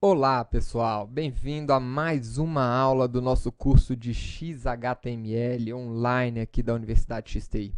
Olá, pessoal! Bem-vindo a mais uma aula do nosso curso de XHTML online aqui da Universidade XTI.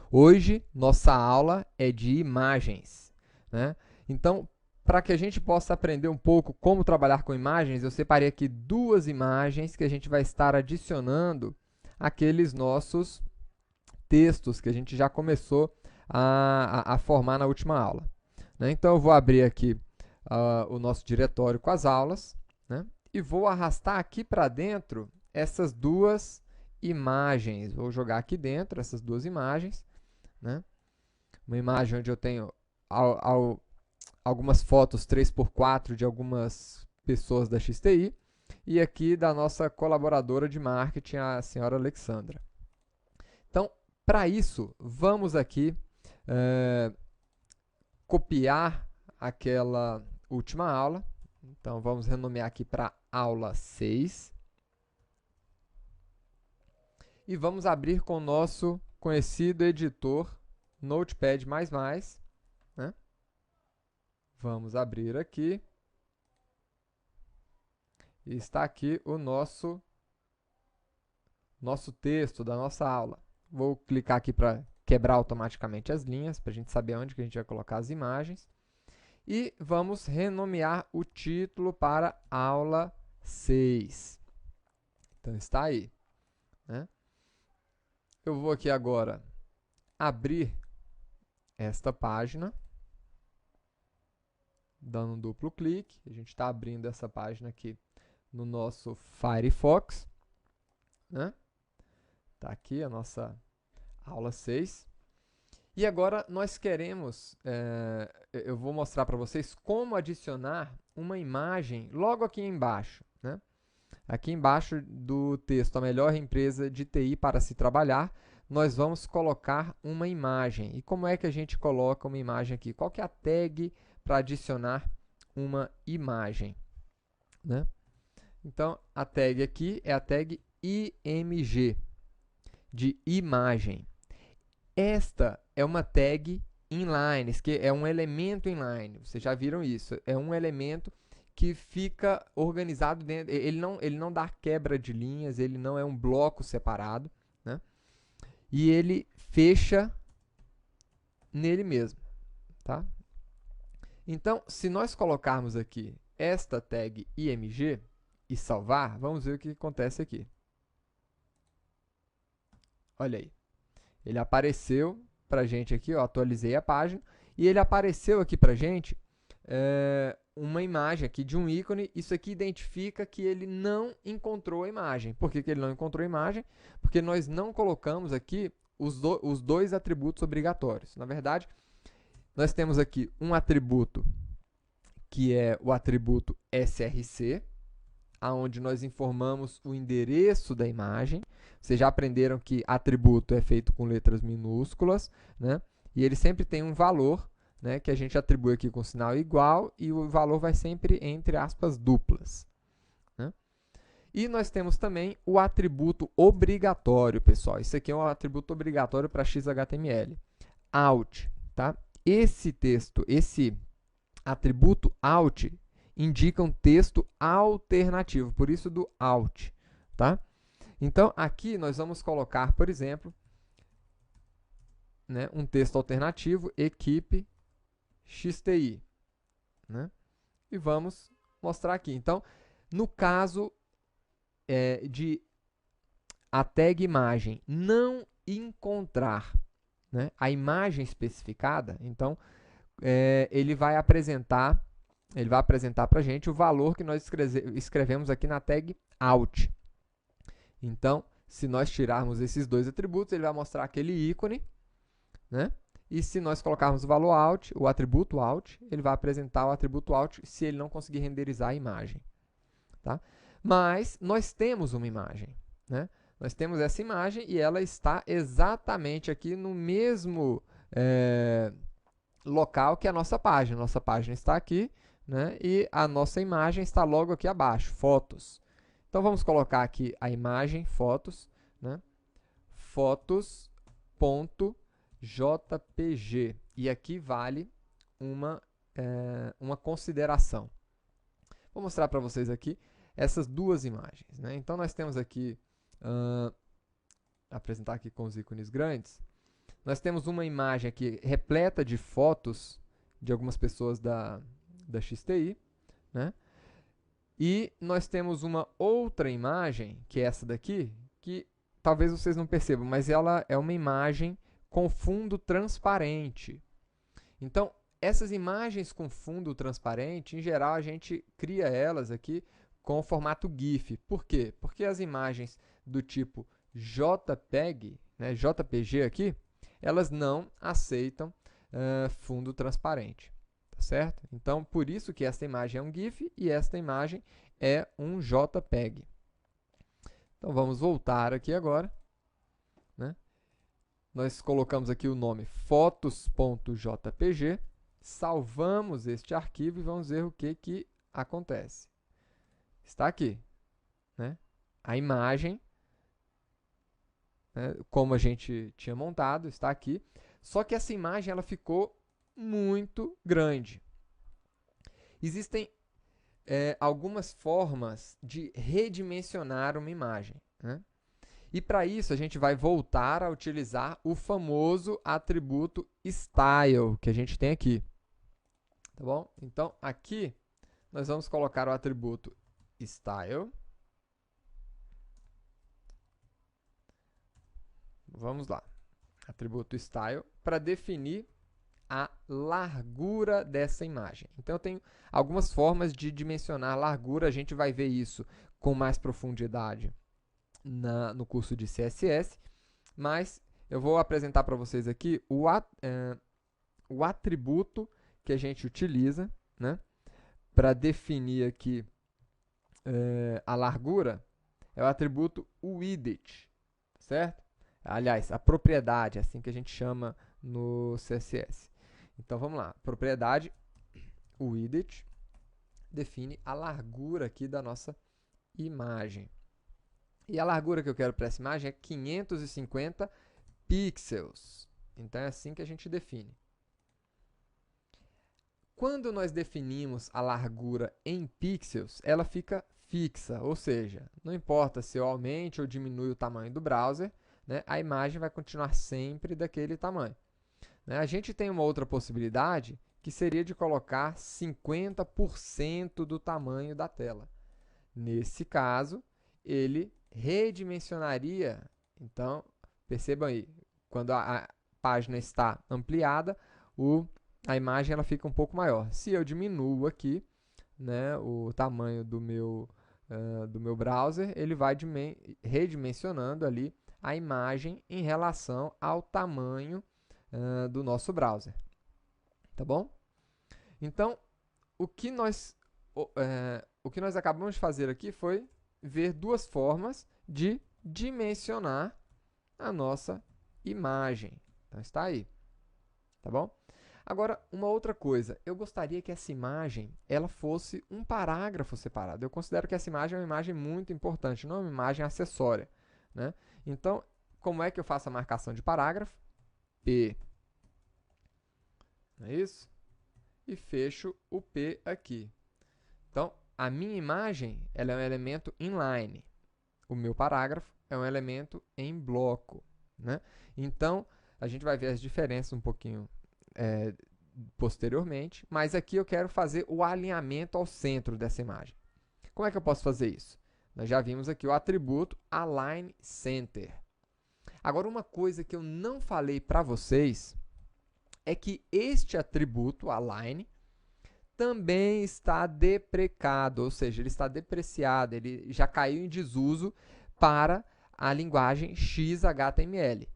Hoje, nossa aula é de imagens, né? Então, para que a gente possa aprender um pouco como trabalhar com imagens, eu separei aqui duas imagens que a gente vai estar adicionando àqueles nossos textos que a gente já começou a formar na última aula, né? Então, eu vou abrir aqui o nosso diretório com as aulas, né? E vou arrastar aqui para dentro essas duas imagens. Vou jogar aqui dentro essas duas imagens, né? Uma imagem onde eu tenho algumas fotos 3x4 de algumas pessoas da XTI e aqui da nossa colaboradora de marketing, a senhora Alexandra. Então, para isso, vamos aqui copiar aquela última aula. Então, vamos renomear aqui para aula 6. E vamos abrir com o nosso conhecido editor Notepad++, né? Vamos abrir aqui. E está aqui o nosso texto da nossa aula. Vou clicar aqui para quebrar automaticamente as linhas, para a gente saber onde que a gente vai colocar as imagens. E vamos renomear o título para aula 6. Então, está aí, né? Eu vou aqui agora abrir esta página, dando um duplo clique. A gente está abrindo essa página aqui no nosso Firefox, né? Está aqui a nossa aula 6. E agora nós queremos, eu vou mostrar para vocês como adicionar uma imagem logo aqui embaixo, né? Aqui embaixo do texto, a melhor empresa de TI para se trabalhar, nós vamos colocar uma imagem. E como é que a gente coloca uma imagem aqui? Qual que é a tag para adicionar uma imagem, né? Então, a tag aqui é a tag IMG, de imagem. Esta é uma tag inline, que é um elemento inline. Vocês já viram isso? É um elemento que fica organizado dentro. Ele não dá quebra de linhas, ele não é um bloco separado, né? E ele fecha nele mesmo, tá? Então, se nós colocarmos aqui esta tag img e salvar, vamos ver o que acontece aqui. Olha aí. Ele apareceu para a gente aqui, ó, atualizei a página, e ele apareceu aqui para a gente uma imagem aqui de um ícone. Isso aqui identifica que ele não encontrou a imagem. Por que ele não encontrou a imagem? Porque nós não colocamos aqui os dois atributos obrigatórios. Na verdade, nós temos aqui um atributo que é o atributo src, aonde nós informamos o endereço da imagem. Vocês já aprenderam que atributo é feito com letras minúsculas, né? E ele sempre tem um valor, né, que a gente atribui aqui com sinal igual, e o valor vai sempre entre aspas duplas, né? E nós temos também o atributo obrigatório, pessoal. Isso aqui é um atributo obrigatório para XHTML. Out, tá? Esse texto, esse atributo out indica um texto alternativo, por isso do out, tá? Então, aqui nós vamos colocar, por exemplo, né, um texto alternativo, equipe XTI, né? E vamos mostrar aqui. Então, no caso de a tag imagem não encontrar, né, a imagem especificada, então, ele vai apresentar para a gente o valor que nós escrevemos aqui na tag out. Então, se nós tirarmos esses dois atributos, ele vai mostrar aquele ícone, né? E se nós colocarmos o valor out, o atributo out, ele vai apresentar o atributo out se ele não conseguir renderizar a imagem, tá? Mas nós temos uma imagem, né? Nós temos essa imagem e ela está exatamente aqui no mesmo local que a nossa página. Nossa página está aqui, né? E a nossa imagem está logo aqui abaixo, fotos. Então, vamos colocar aqui a imagem, fotos, né? Fotos.jpg. E aqui vale uma consideração. Vou mostrar para vocês aqui essas duas imagens, né? Então, nós temos aqui, apresentar aqui com os ícones grandes, nós temos uma imagem aqui repleta de fotos de algumas pessoas da XTI, né? E nós temos uma outra imagem, que é essa daqui, que talvez vocês não percebam, mas ela é uma imagem com fundo transparente. Então, essas imagens com fundo transparente, em geral, a gente cria elas aqui com o formato GIF. Por quê? Porque as imagens do tipo JPEG, né, JPG aqui, elas não aceitam fundo transparente. Tá certo? Então, por isso que esta imagem é um GIF e esta imagem é um JPEG. Então, vamos voltar aqui agora, né? Nós colocamos aqui o nome fotos.jpg, salvamos este arquivo e vamos ver o que acontece. Está aqui, né? A imagem, né, como a gente tinha montado, está aqui. Só que essa imagem ela ficou muito grande. Existem algumas formas de redimensionar uma imagem, né? E para isso a gente vai voltar a utilizar o famoso atributo style que a gente tem aqui. Tá bom? Então aqui nós vamos colocar o atributo style. Vamos lá. Atributo style para definir a largura dessa imagem. Então eu tenho algumas formas de dimensionar a largura, a gente vai ver isso com mais profundidade no curso de CSS, mas eu vou apresentar para vocês aqui o atributo que a gente utiliza, né, para definir aqui a largura, é o atributo width, certo? Aliás, a propriedade, assim que a gente chama no CSS. Então vamos lá, propriedade width define a largura aqui da nossa imagem. E a largura que eu quero para essa imagem é 550 pixels. Então é assim que a gente define. Quando nós definimos a largura em pixels, ela fica fixa, ou seja, não importa se eu aumente ou diminui o tamanho do browser, né, a imagem vai continuar sempre daquele tamanho. Né? A gente tem uma outra possibilidade, que seria de colocar 50% do tamanho da tela. Nesse caso, ele redimensionaria. Então, percebam aí, quando a página está ampliada, a imagem ela fica um pouco maior. Se eu diminuo aqui, né, o tamanho do meu browser, ele vai redimensionando ali a imagem em relação ao tamanho do nosso browser. Tá bom? Então, o que nós acabamos de fazer aqui foi ver duas formas de dimensionar a nossa imagem. Então, está aí. Tá bom? Agora, uma outra coisa. Eu gostaria que essa imagem ela fosse um parágrafo separado. Eu considero que essa imagem é uma imagem muito importante, não é uma imagem acessória. Né? Então, como é que eu faço a marcação de parágrafo? P. Não é isso? E fecho o P aqui. Então, a minha imagem ela é um elemento inline. O meu parágrafo é um elemento em bloco. Né? Então, a gente vai ver as diferenças um pouquinho posteriormente, mas aqui eu quero fazer o alinhamento ao centro dessa imagem. Como é que eu posso fazer isso? Nós já vimos aqui o atributo Align Center. Agora, uma coisa que eu não falei para vocês é que este atributo Align também está deprecado, ou seja, ele está depreciado, ele já caiu em desuso para a linguagem XHTML.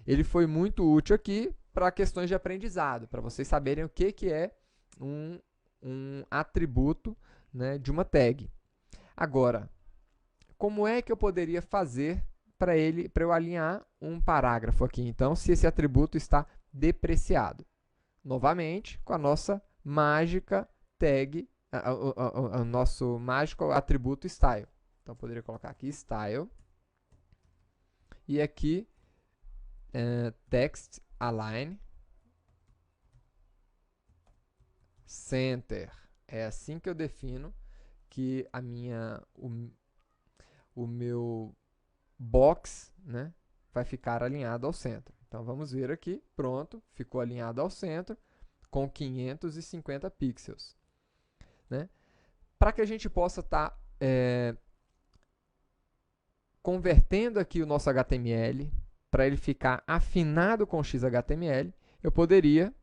Ele foi muito útil aqui para questões de aprendizado, para vocês saberem o que é um atributo, né, de uma tag. Agora, como é que eu poderia fazer para eu alinhar um parágrafo aqui, então, se esse atributo está depreciado? Novamente, com a nossa mágica tag, o nosso mágico atributo style. Então, eu poderia colocar aqui style e aqui text align center. É assim que eu defino que o meu box, né, vai ficar alinhado ao centro. Então vamos ver aqui, pronto, ficou alinhado ao centro com 550 pixels, né? Para que a gente possa estar convertendo aqui o nosso HTML para ele ficar afinado com o XHTML, eu poderia,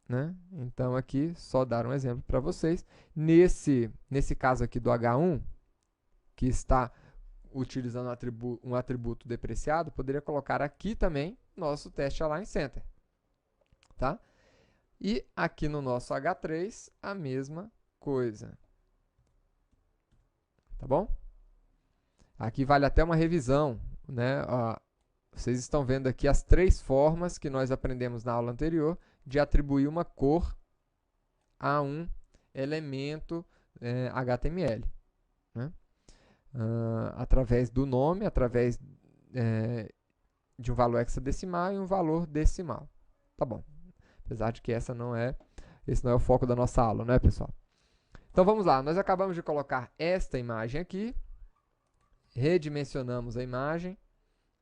né? Então aqui só dar um exemplo para vocês. Nesse caso aqui do H1, que está utilizando um atributo depreciado, poderia colocar aqui também nosso teste align center, tá? E aqui no nosso H3 a mesma coisa, tá bom? Aqui vale até uma revisão, né? Vocês estão vendo aqui as 3 formas que nós aprendemos na aula anterior de atribuir uma cor a um elemento HTML, né? Através do nome, através de um valor hexadecimal e um valor decimal. Tá bom. Apesar de que esse não é o foco da nossa aula, né, pessoal? Então vamos lá, nós acabamos de colocar esta imagem aqui, redimensionamos a imagem,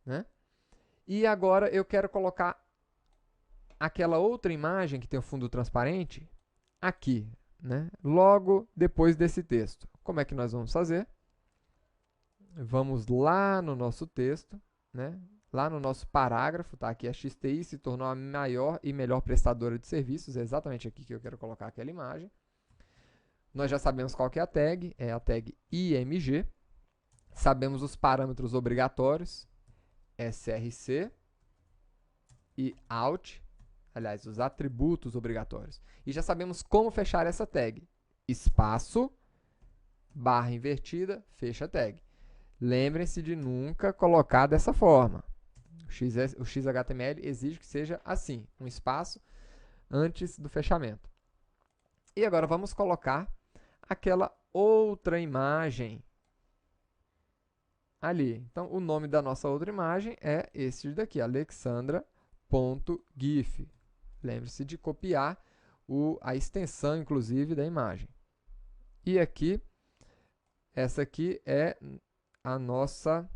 né? E agora eu quero colocar aquela outra imagem que tem o fundo transparente aqui, né? Logo depois desse texto. Como é que nós vamos fazer? Vamos lá no nosso texto, né? Lá no nosso parágrafo, tá? Aqui a XTI se tornou a maior e melhor prestadora de serviços, é exatamente aqui que eu quero colocar aquela imagem. Nós já sabemos qual que é a tag IMG. Sabemos os parâmetros obrigatórios, src e out, aliás, os atributos obrigatórios. E já sabemos como fechar essa tag. Espaço, barra invertida, fecha a tag. Lembrem-se de nunca colocar dessa forma. O XHTML exige que seja assim, um espaço antes do fechamento. E agora vamos colocar aquela outra imagem ali. Então, o nome da nossa outra imagem é esse daqui, alexandra.gif. Lembre-se de copiar a extensão, inclusive, da imagem. E aqui, essa aqui é a nossa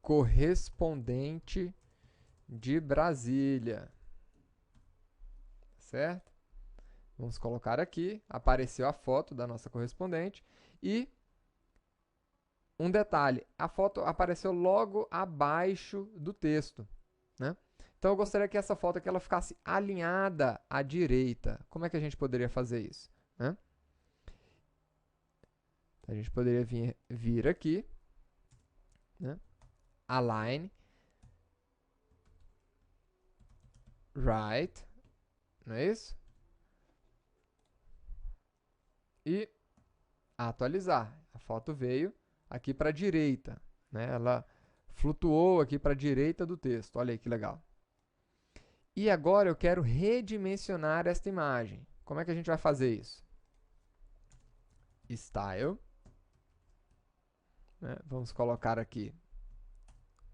correspondente de Brasília. Certo? Vamos colocar aqui, apareceu a foto da nossa correspondente e um detalhe, a foto apareceu logo abaixo do texto, né? Então eu gostaria que essa foto aqui ela ficasse alinhada à direita. Como é que a gente poderia fazer isso, né? A gente poderia vir aqui, né? Align, right, não é isso? E atualizar. A foto veio aqui para a direita, né? Ela flutuou aqui para a direita do texto. Olha aí que legal. E agora eu quero redimensionar esta imagem. Como é que a gente vai fazer isso? Style. Né? Vamos colocar aqui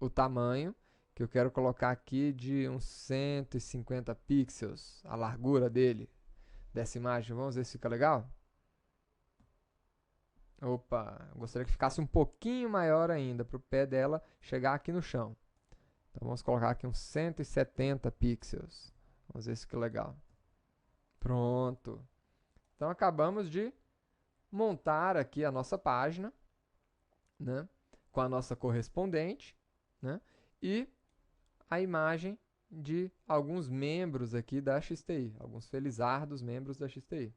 o tamanho, que eu quero colocar aqui de uns 150 pixels, a largura dessa imagem. Vamos ver se fica legal? Opa, eu gostaria que ficasse um pouquinho maior ainda, para o pé dela chegar aqui no chão. Então, vamos colocar aqui uns 170 pixels. Vamos ver se fica legal. Pronto. Então, acabamos de montar aqui a nossa página, né, com a nossa correspondente, né, e a imagem de alguns membros aqui da XTI, alguns felizardos membros da XTI.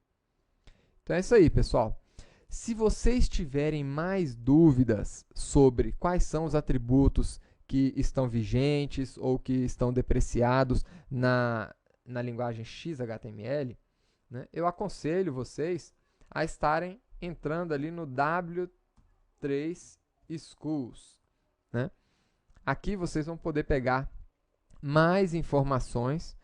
Então, é isso aí, pessoal. Se vocês tiverem mais dúvidas sobre quais são os atributos que estão vigentes ou que estão depreciados na linguagem XHTML, né, eu aconselho vocês a estarem entrando ali no W3 Schools, né? Aqui vocês vão poder pegar mais informações